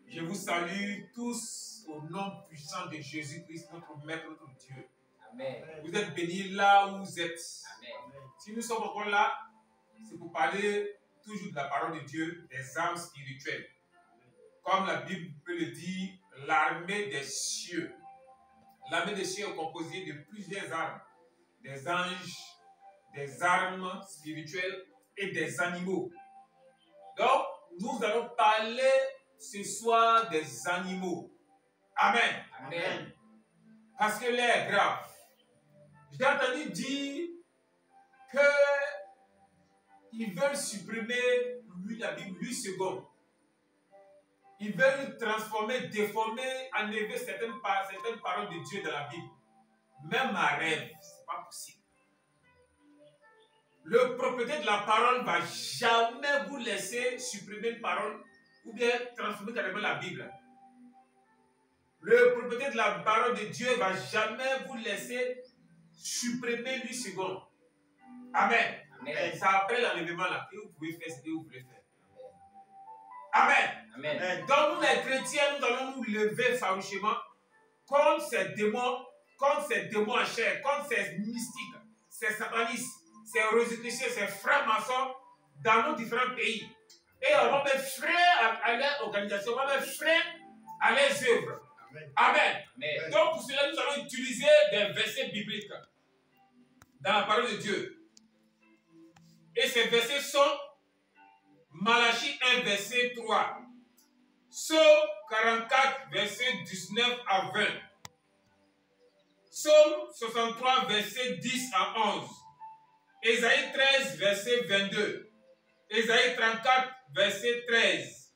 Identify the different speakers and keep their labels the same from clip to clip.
Speaker 1: Je vous salue tous au nom puissant de Jésus-Christ, notre Maître, notre Dieu.
Speaker 2: Amen.
Speaker 1: Vous êtes bénis là où vous êtes.
Speaker 2: Amen.
Speaker 1: Si nous sommes encore là, c'est pour parler toujours de la parole de Dieu, des armes spirituelles. Comme la Bible peut le dire, l'armée des cieux. L'armée des cieux est composée de plusieurs armes. Des anges, des armes spirituelles et des animaux. Donc, nous allons parler ce soir des animaux. Amen.
Speaker 2: Amen.
Speaker 1: Parce que l'air est grave. J'ai entendu dire qu'ils veulent supprimer, la Bible, 8 secondes. Ils veulent transformer, déformer, enlever certaines paroles de Dieu dans la Bible. Même à rêve, ce n'est pas possible. Le propriétaire de la parole ne va jamais vous laisser supprimer une parole ou bien transformer carrément la Bible. Le propriétaire de la parole de Dieu ne va jamais vous laisser supprimer 8 secondes. Amen.
Speaker 2: Amen.
Speaker 1: C'est après l'enlèvement là que vous pouvez faire ce que vous voulez faire. Amen.
Speaker 2: Amen.
Speaker 1: Donc nous les chrétiens, nous allons nous lever farouchement contre ces démons en chair, contre ces mystiques, ces satanistes, ces rosicruciens, ces francs-maçons dans nos différents pays. Et on va mettre frein à leur organisation, on va mettre frein à leurs œuvres.
Speaker 3: Amen.
Speaker 1: Amen.
Speaker 2: Amen.
Speaker 1: Donc pour cela, nous allons utiliser des versets bibliques dans la parole de Dieu. Et ces versets sont Malachie 1, verset 3. Psaume 44, verset 19 à 20. Psaume 63, verset 10 à 11. Ésaïe 13, verset 22. Ésaïe 34, verset 13.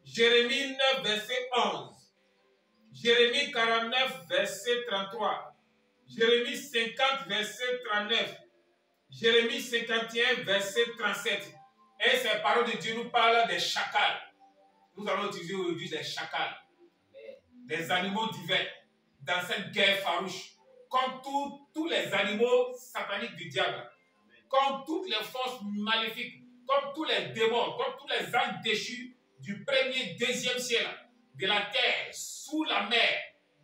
Speaker 1: Jérémie 9, verset 11. Jérémie 49, verset 33. Jérémie 50, verset 39. Jérémie 51, verset 37. Et ces paroles de Dieu nous parlent des chacals. Nous allons utiliser aujourd'hui des chacals, des animaux divins, dans cette guerre farouche, comme tous les animaux sataniques du diable, comme toutes les forces maléfiques, comme tous les démons, comme tous les âmes déchus du premier, deuxième ciel, de la terre, sous la mer.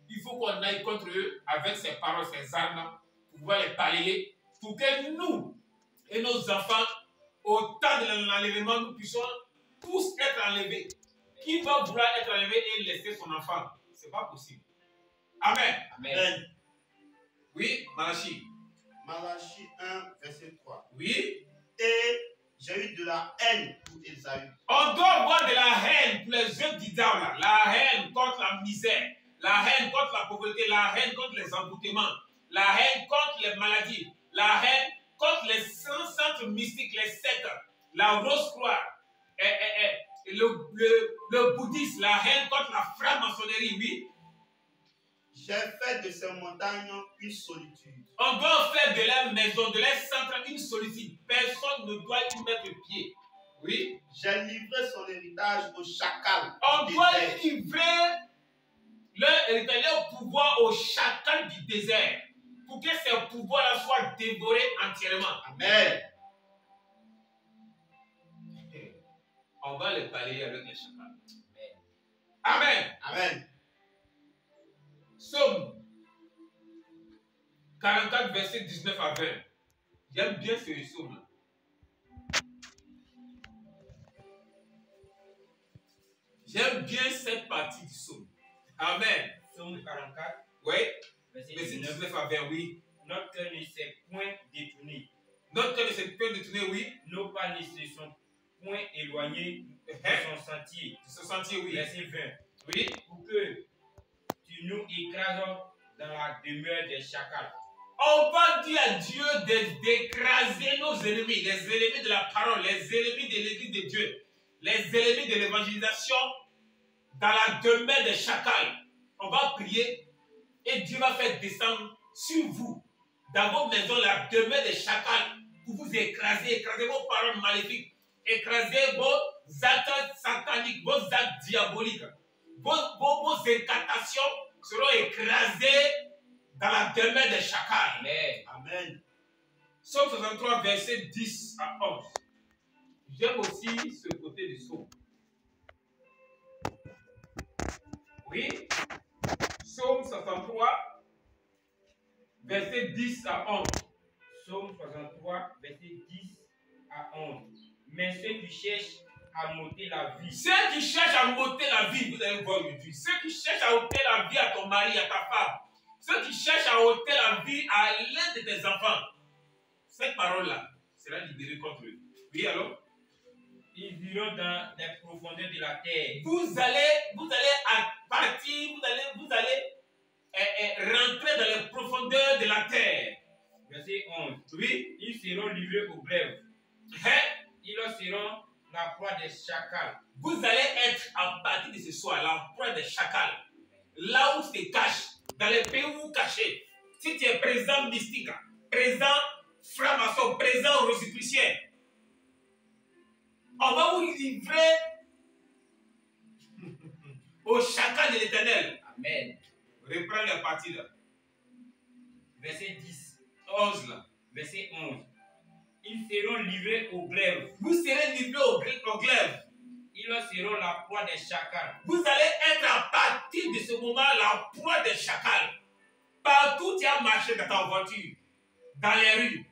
Speaker 1: Il faut qu'on aille contre eux avec ces paroles, ces armes, pour pouvoir les balayer, pour que nous et nos enfants, au temps de l'enlèvement, nous puissions tous être enlevés. Qui va vouloir être enlevé et laisser son enfant? Ce n'est pas possible. Amen.
Speaker 2: Amen.
Speaker 1: Oui, Malachie.
Speaker 3: Malachie 1, verset 3.
Speaker 1: Oui.
Speaker 3: Et j'ai eu de la haine pour Ésaü.
Speaker 1: On doit avoir de la haine pour les œuvres du diable. La haine contre la misère, la haine contre la pauvreté, la haine contre les emboutements, la haine contre les maladies, la haine contre les centres mystiques, les sectes, la Rose-Croix, le bouddhisme, la haine contre la franc-maçonnerie, oui.
Speaker 3: J'ai fait de ces montagnes une solitude.
Speaker 1: On doit faire de la maison, de la centre, une solitude. Personne ne doit y mettre pied. Oui.
Speaker 3: J'ai livré son héritage au chacal.
Speaker 1: On doit livrer leur héritage, leur pouvoir au chacal du désert. Pour que ces pouvoirs-là soient dévorés entièrement.
Speaker 3: Amen.
Speaker 1: On va les balayer avec les chacals. Amen.
Speaker 3: Amen.
Speaker 1: Psaume 44, verset 19 à 20. J'aime bien ce psaume-là. J'aime bien cette partie du psaume. Amen.
Speaker 2: Psaume 44,
Speaker 1: Oui.
Speaker 2: verset
Speaker 1: Verset
Speaker 2: 19.
Speaker 1: 19 à 20, oui.
Speaker 2: Notre cœur ne s'est point détourné.
Speaker 1: Notre cœur ne s'est point détourné, oui.
Speaker 2: Nos pas ne se sont point éloignés de son sentier.
Speaker 1: De ce sentier, oui.
Speaker 2: Verset 20.
Speaker 1: Oui.
Speaker 2: Pour que tu nous écrases dans la demeure des chacals.
Speaker 1: On va dire à Dieu d'écraser nos ennemis, les ennemis de la parole, les ennemis de l'église de Dieu, les ennemis de l'évangélisation dans la demeure des chacals. On va prier et Dieu va faire descendre sur vous, dans vos maisons, la demeure des chacals, pour vous écraser, écraser vos paroles maléfiques, écraser vos actes sataniques, vos actes diaboliques. Vos incantations seront écrasées dans la demeure des chacals.
Speaker 2: Amen.
Speaker 3: Amen.
Speaker 1: Psaume 63, verset 10 à 11. J'aime aussi ce côté du psaume. Oui. Psaume 63, verset 10 à 11.
Speaker 2: Psaume 63, verset 10 à 11. Mais ceux qui cherchent à m'ôter la vie,
Speaker 1: Ceux qui cherchent à m'ôter la vie, vous allez voir aujourd'hui. Ceux qui cherchent à ôter la vie à ton mari, à ta femme. Ceux qui cherchent à ôter la vie à l'un de tes enfants. Cette parole-là sera libérée contre eux. Oui, alors?
Speaker 2: ils iront dans les profondeurs de la terre.
Speaker 1: Vous allez à partir, vous allez rentrer dans les profondeurs de la terre.
Speaker 2: Verset 11.
Speaker 1: Oui.
Speaker 2: Ils seront livrés aux glaives.
Speaker 1: Hein?
Speaker 2: Ils leur seront la proie des chacals.
Speaker 1: Vous allez être à partir de ce soir la proie des chacals. Là où tu te caches, dans les pays où caché. Si tu es présent mystique, présent franc-maçon, présent rosicrucien, on va vous livrer au chacal de l'Éternel.
Speaker 2: Amen.
Speaker 1: Reprends les parties là.
Speaker 2: Verset 10.
Speaker 1: 11 là.
Speaker 2: Verset 11. Ils seront livrés aux glaives.
Speaker 1: Vous serez livrés au glaive.
Speaker 2: Ils leur seront la proie des chacals.
Speaker 1: Vous allez être à partir de ce moment la proie des chacals. Partout où tu as marché dans ta voiture, dans les rues,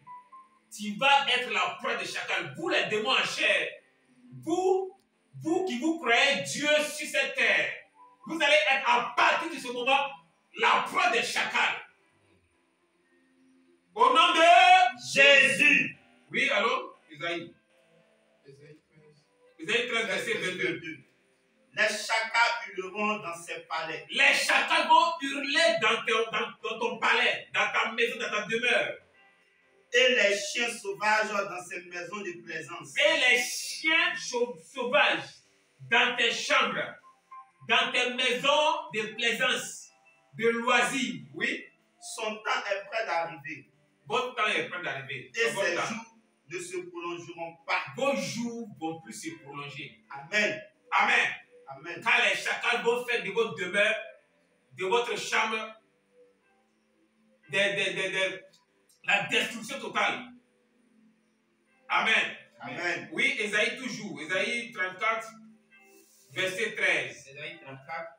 Speaker 1: tu vas être la proie des chacals. Vous les démons en chair, vous qui vous croyez Dieu sur cette terre, vous allez être à partir de ce moment la proie des chacals. Au nom de
Speaker 3: Jésus.
Speaker 1: Oui, allô? Isaïe 13, verset 22.
Speaker 3: Les chacals hurleront dans ses palais.
Speaker 1: Les chacals vont hurler dans ton palais, dans ta maison, dans ta demeure.
Speaker 3: Et les chiens sauvages dans ses maisons de plaisance.
Speaker 1: Et les chiens sauvages dans tes chambres, dans tes maisons de plaisance, de loisirs. Oui.
Speaker 3: Son temps est près d'arriver.
Speaker 1: Votre temps est prêt d'arriver.
Speaker 3: Et ses jours ne se prolongeront pas.
Speaker 1: Vos jours vont plus se prolonger.
Speaker 3: Amen.
Speaker 1: Amen.
Speaker 3: Amen.
Speaker 1: Car les chacals vont faire de votre demeure, de votre chambre, la destruction totale. Amen.
Speaker 3: Amen.
Speaker 1: Oui, Ésaïe toujours. Ésaïe 34, verset 13.
Speaker 2: Ésaïe 34,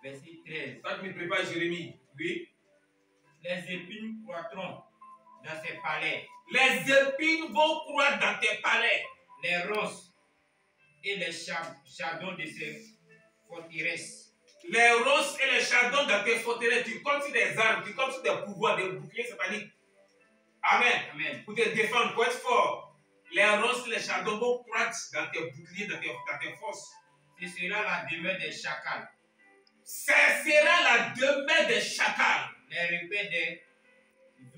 Speaker 2: verset 13.
Speaker 1: Ça me prépare Jérémie. Oui.
Speaker 2: Les épines croîtront dans ses palais.
Speaker 1: Les épines vont croître dans tes palais.
Speaker 2: Les ronces et les chardons de ses forteresses.
Speaker 1: Les ronces et les chardons dans tes forteresses, tu comptes sur des armes, tu comptes sur des pouvoirs, des boucliers sataniques. Amen.
Speaker 2: Amen.
Speaker 1: Pour te défendre, pour être fort. Les ronces et les chardons vont croître dans tes boucliers, dans tes forces.
Speaker 2: Ce sera la demeure des chacals.
Speaker 1: Ce sera la demeure des chacals.
Speaker 2: Les repères des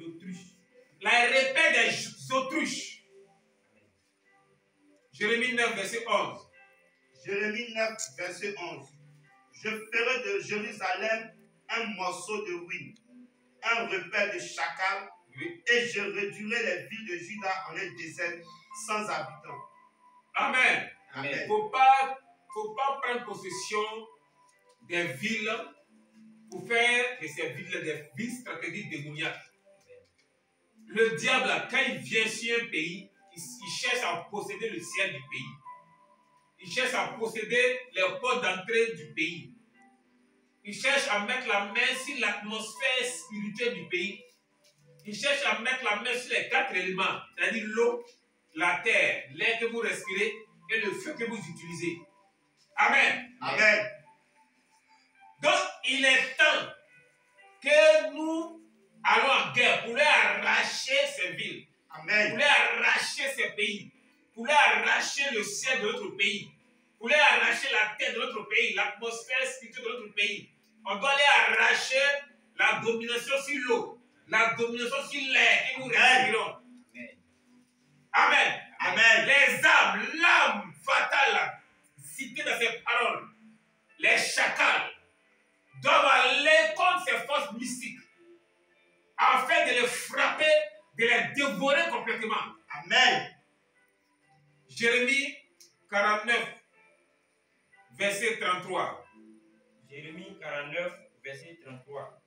Speaker 2: autruches.
Speaker 1: Les repères des autruches. Jérémie 9, verset 11.
Speaker 3: Jérémie 9, verset 11. Je ferai de Jérusalem un morceau de ruine, un repère de chacal, et je réduirai les villes de Juda en un désert sans habitants.
Speaker 1: Amen.
Speaker 3: Amen.
Speaker 1: Il ne faut pas prendre possession des villes pour faire de ces villes des villes stratégiques démoniaques. Le diable, quand il vient sur un pays, il cherche à posséder le ciel du pays. Il cherche à posséder les portes d'entrée du pays. Il cherche à mettre la main sur l'atmosphère spirituelle du pays. Il cherche à mettre la main sur les 4 éléments, c'est-à-dire l'eau, la terre, l'air que vous respirez et le feu que vous utilisez. Amen.
Speaker 3: Amen.
Speaker 1: Donc, il est temps que nous allons en guerre pour leur arracher ces villes,
Speaker 3: Amen.
Speaker 1: pour leur arracher ces pays, pour leur arracher le ciel de notre pays, pour leur arracher la terre de notre pays, l'atmosphère spirituelle de notre pays. On doit leur arracher la domination sur l'eau, la domination sur l'air que nous respirons. Amen.
Speaker 3: Amen.
Speaker 1: Les armes, l'âme fatale citée dans ces paroles, les chacals, doivent aller contre ces forces mystiques afin de les frapper, de les dévorer complètement.
Speaker 3: Amen.
Speaker 1: Jérémie 49, verset 33.
Speaker 2: Jérémie 49, verset 33.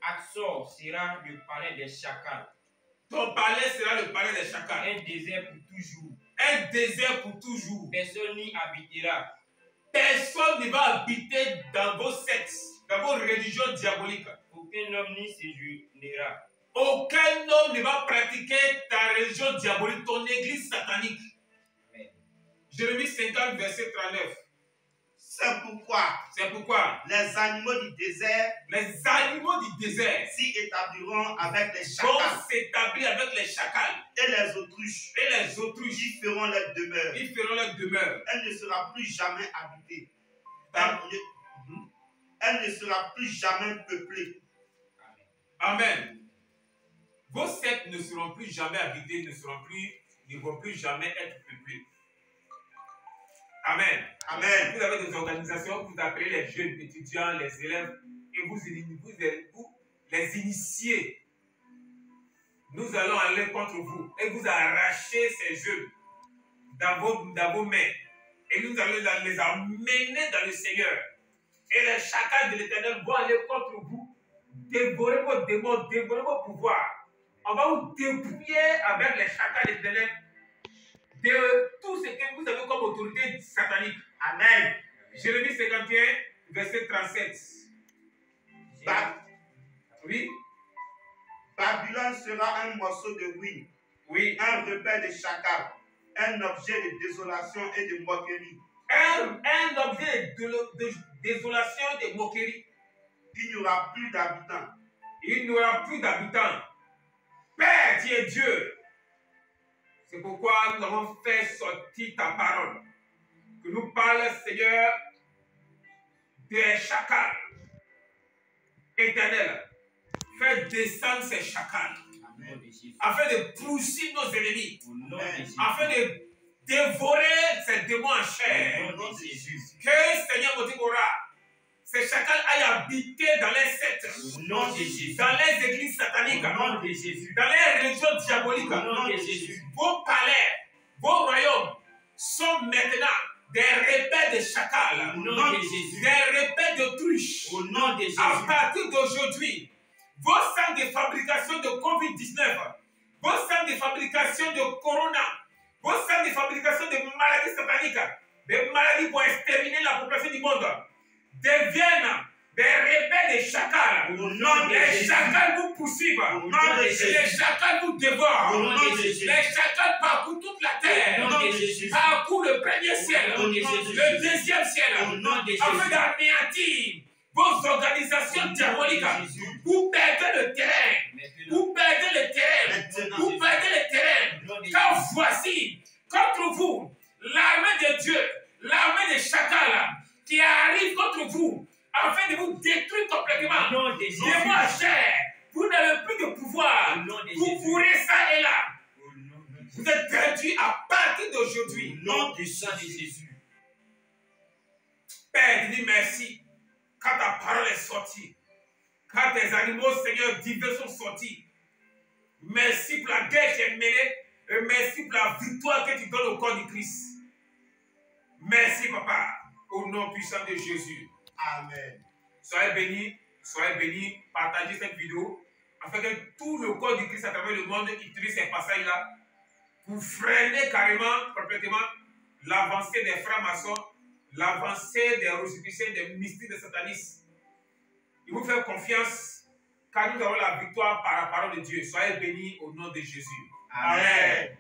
Speaker 2: Axor sera le palais des chacals.
Speaker 1: Ton palais sera le palais des chacals.
Speaker 2: Un désert pour toujours.
Speaker 1: Un désert pour toujours.
Speaker 2: Personne n'y habitera.
Speaker 1: Personne ne va habiter dans vos sectes, dans vos religions diaboliques.
Speaker 2: Aucun homme n'y séjournera.
Speaker 1: Aucun homme ne va pratiquer ta religion diabolique, ton église satanique.
Speaker 2: Amen.
Speaker 1: Jérémie 50, verset 39.
Speaker 3: C'est pourquoi
Speaker 1: les
Speaker 3: animaux du désert
Speaker 1: s'y
Speaker 3: établiront avec les
Speaker 1: vont
Speaker 3: chacals
Speaker 1: s'établir avec les chacals
Speaker 3: et les autruches.
Speaker 1: Ils
Speaker 3: Feront leur demeure.
Speaker 1: leur demeure.
Speaker 3: Elle ne sera plus jamais habitée.
Speaker 1: Amen.
Speaker 3: Elle ne sera plus jamais peuplée.
Speaker 1: Amen. Vos sectes ne seront plus jamais habitées, ne vont plus jamais être peuplées. Amen.
Speaker 3: Amen.
Speaker 1: Vous avez des organisations, vous appelez les jeunes étudiants, les élèves, et vous les initiez. Nous allons aller contre vous et vous arracher ces jeunes dans vos mains. Et nous allons les amener dans le Seigneur. Et les chacals de l'Éternel vont aller contre vous, dévorer vos démons, dévorer vos pouvoirs. On va vous dépouiller avec les chacals de l'Éternel de tout ce que vous avez comme autorité satanique. Amen. Jérémie 51, verset 37. Oui.
Speaker 3: Babylone sera un morceau de ruine,
Speaker 1: Oui.
Speaker 3: un repère de chacals, un objet de désolation et de moquerie.
Speaker 1: Un objet de désolation et de moquerie.
Speaker 3: Il n'y aura plus d'habitants.
Speaker 1: Il n'y aura plus d'habitants. Père, tu es Dieu. C'est pourquoi nous avons fait sortir ta parole. Que nous parle, Seigneur, des chacals éternels. Fais descendre ces chacals.
Speaker 2: Amen.
Speaker 1: Afin de poursuivre nos ennemis.
Speaker 2: Au nom de Jésus.
Speaker 1: Afin de dévorer ces démons en chair.
Speaker 2: Au nom de Jésus.
Speaker 1: Que Seigneur Motimora, ces chacals aillent habiter dans les sectes.
Speaker 2: Au nom de Jésus.
Speaker 1: Dans les églises sataniques.
Speaker 2: Au nom de Jésus.
Speaker 1: Dans les régions diaboliques.
Speaker 2: Au nom de Jésus.
Speaker 1: Vos palais, vos royaumes sont maintenant des repères de chacals.
Speaker 2: Au nom de Jésus.
Speaker 1: Des repères d'autruches.
Speaker 2: Au nom de Jésus.
Speaker 1: À partir d'aujourd'hui, vos centres de fabrication de COVID-19, vos centres de fabrication de Corona, vos centres de fabrication de maladies sataniques, des maladies pour exterminer la population du monde, deviennent des repères de chacals.
Speaker 3: Au nom de
Speaker 1: Les
Speaker 3: Jésus.
Speaker 1: chacals vous poursuivent.
Speaker 2: Au nom de Jésus.
Speaker 1: Les chacals vous dévorent.
Speaker 2: Au nom de Jésus.
Speaker 1: Les chacals parcourent toute la terre.
Speaker 2: Au nom de Jésus.
Speaker 1: Parcourent le premier ciel,
Speaker 2: Au nom de Jésus.
Speaker 1: le deuxième ciel,
Speaker 2: Au nom de Jésus.
Speaker 1: afin d'anéantir vos organisations diaboliques.
Speaker 2: Jésus.
Speaker 1: Vous perdez le terrain.
Speaker 2: Maintenant.
Speaker 1: Vous perdez le terrain.
Speaker 3: Maintenant.
Speaker 1: Vous perdez le terrain.
Speaker 2: Au nom de
Speaker 1: Car
Speaker 2: Jésus.
Speaker 1: voici, contre vous, l'armée de Dieu, l'armée des chacals qui arrive contre vous, afin de vous détruire complètement.
Speaker 2: Au nom de Jésus.
Speaker 1: Démons en chair, vous n'avez plus de pouvoir.
Speaker 2: Au nom de
Speaker 1: Vous
Speaker 2: Jésus.
Speaker 1: courez ça et là.
Speaker 2: Au nom de Jésus.
Speaker 1: Vous êtes perdu à partir d'aujourd'hui.
Speaker 2: Au nom du sang de Jésus.
Speaker 1: Père, dis merci. Quand ta parole est sortie, quand tes animaux, Seigneur, divers sont sortis. Merci pour la guerre qui est menée et merci pour la victoire que tu donnes au corps du Christ. Merci, Papa, au nom puissant de Jésus.
Speaker 3: Amen.
Speaker 1: Soyez bénis, partagez cette vidéo afin que tout le corps du Christ à travers le monde utilise ces passages-là pour freiner carrément, complètement, l'avancée des francs-maçons, l'avancée des rosicruciens, des mystiques, des satanistes. Il vous fait confiance car nous avons la victoire par la parole de Dieu. Soyez bénis au nom de Jésus.
Speaker 3: Amen.